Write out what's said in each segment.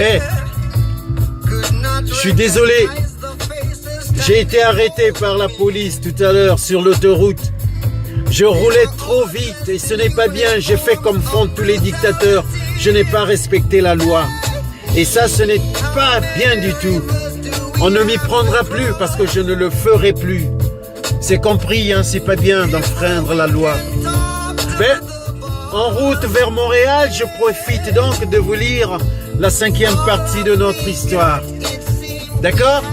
Eh, je suis désolé. J'ai été arrêté par la police tout à l'heure sur l'autoroute. Je roulais trop vite et ce n'est pas bien. J'ai fait comme font tous les dictateurs. Je n'ai pas respecté la loi. Et ça, ce n'est pas bien du tout. On ne m'y prendra plus parce que je ne le ferai plus. C'est compris, hein, c'est pas bien d'enfreindre la loi. Mais en route vers Montréal, je profite donc de vous lire la 5e partie de notre histoire. D'accord?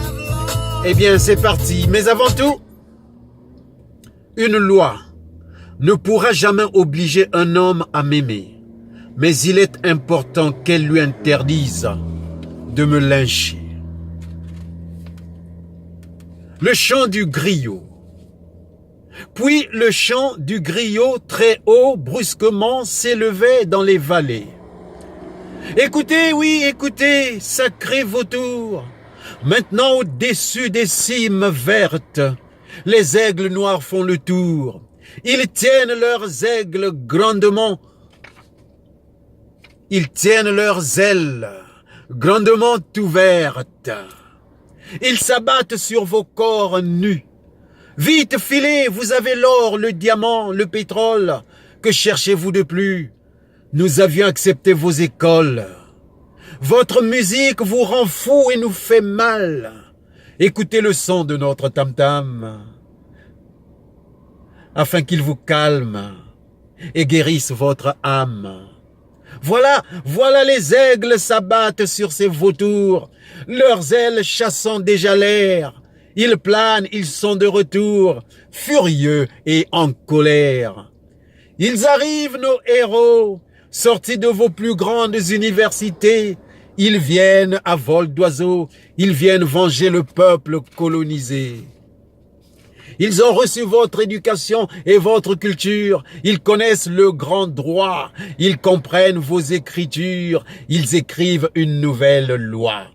Eh bien, c'est parti. Mais avant tout, une loi ne pourra jamais obliger un homme à m'aimer. Mais il est important qu'elle lui interdise de me lyncher. Le chant du griot. Puis le chant du griot très haut brusquement s'élevait dans les vallées. Écoutez, oui, écoutez, sacré vautour. Maintenant au-dessus des cimes vertes, les aigles noirs font le tour. Ils tiennent leurs aigles grandement. Ils tiennent leurs ailes grandement ouvertes. Ils s'abattent sur vos corps nus. Vite, filez, vous avez l'or, le diamant, le pétrole. Que cherchez-vous de plus? Nous avions accepté vos écoles. Votre musique vous rend fou et nous fait mal. Écoutez le son de notre tam-tam, afin qu'il vous calme et guérisse votre âme. Voilà, voilà les aigles s'abattent sur ces vautours, leurs ailes chassant déjà l'air. Ils planent, ils sont de retour, furieux et en colère. Ils arrivent, nos héros, sortis de vos plus grandes universités. Ils viennent à vol d'oiseau, ils viennent venger le peuple colonisé. Ils ont reçu votre éducation et votre culture. Ils connaissent le grand droit. Ils comprennent vos écritures. Ils écrivent une nouvelle loi.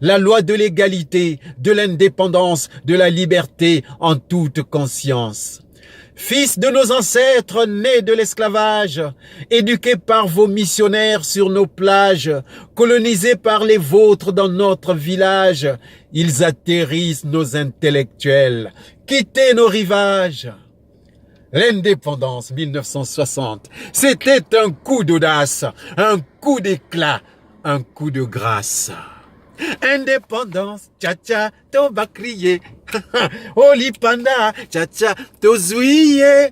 La loi de l'égalité, de l'indépendance, de la liberté en toute conscience. Fils de nos ancêtres nés de l'esclavage, éduqués par vos missionnaires sur nos plages, colonisés par les vôtres dans notre village, ils atterrissent nos intellectuels. Quittez nos rivages. L'indépendance 1960, c'était un coup d'audace, un coup d'éclat, un coup de grâce. Indépendance, tcha-tcha, to va crier. Oli panda, tcha-tcha, to zouiller.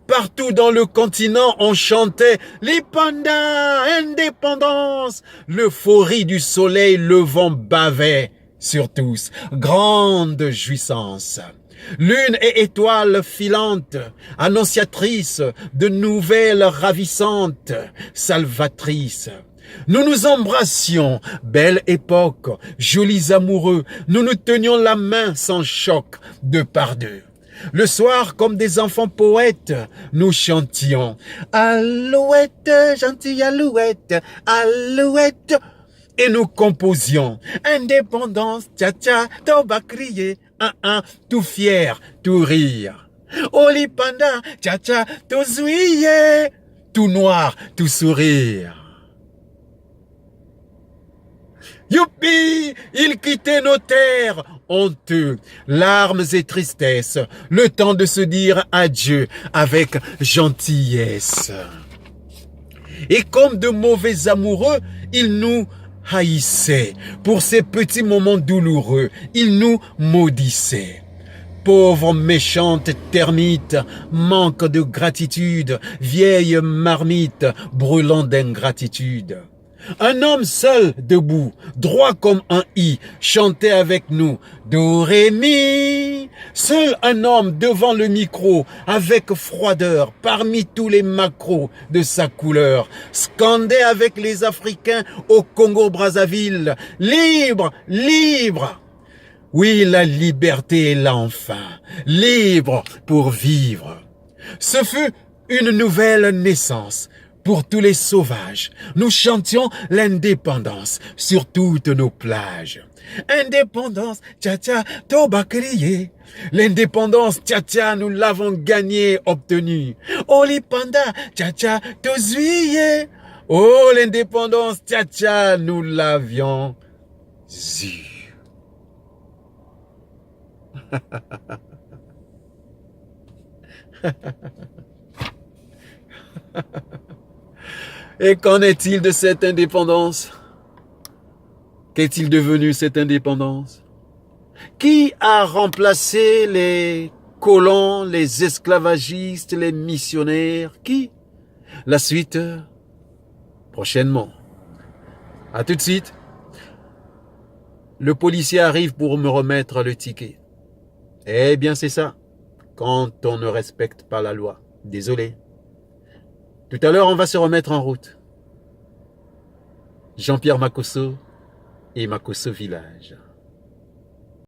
Partout dans le continent, on chantait les pandas, indépendance. L'euphorie du soleil levant bavait sur tous. Grande jouissance. Lune et étoiles filantes, annonciatrices de nouvelles ravissantes, salvatrices. Nous nous embrassions, belle époque, jolis amoureux, nous nous tenions la main sans choc, deux par deux. Le soir, comme des enfants poètes, nous chantions « Alouette, gentille alouette, alouette » et nous composions « Indépendance, tcha-tcha, t'en va crier, tout fier, tout rire. Oli panda, tcha-tcha, tout zouiller, tout noir, tout sourire. » Youpi! Ils quittaient nos terres, honteux, larmes et tristesse, le temps de se dire adieu avec gentillesse. Et comme de mauvais amoureux, ils nous haïssaient. Pour ces petits moments douloureux, ils nous maudissaient. Pauvre méchante termite, manque de gratitude, vieille marmite, brûlant d'ingratitude. Un homme seul, debout, droit comme un i, chantait avec nous « Do, ré, mi ». Seul un homme devant le micro, avec froideur, parmi tous les macros de sa couleur, scandait avec les Africains au Congo-Brazzaville « Libre, libre ». Oui, la liberté est là enfin, libre pour vivre. Ce fut une nouvelle naissance. Pour tous les sauvages, nous chantions l'indépendance sur toutes nos plages. Indépendance, tcha-tcha, toba crier. L'indépendance, tcha-tcha, nous l'avons gagnée, obtenue. Oli panda, tcha-tcha, to zuiye. Oh, l'indépendance, tcha tcha, nous l'avions eue. Et qu'en est-il de cette indépendance? Qu'est-il devenu cette indépendance? Qui a remplacé les colons, les esclavagistes, les missionnaires? Qui? La suite, prochainement. À tout de suite. Le policier arrive pour me remettre le ticket. Eh bien, c'est ça. Quand on ne respecte pas la loi. Désolé. Tout à l'heure, on va se remettre en route. Jean-Pierre Makosso et Makosso Village.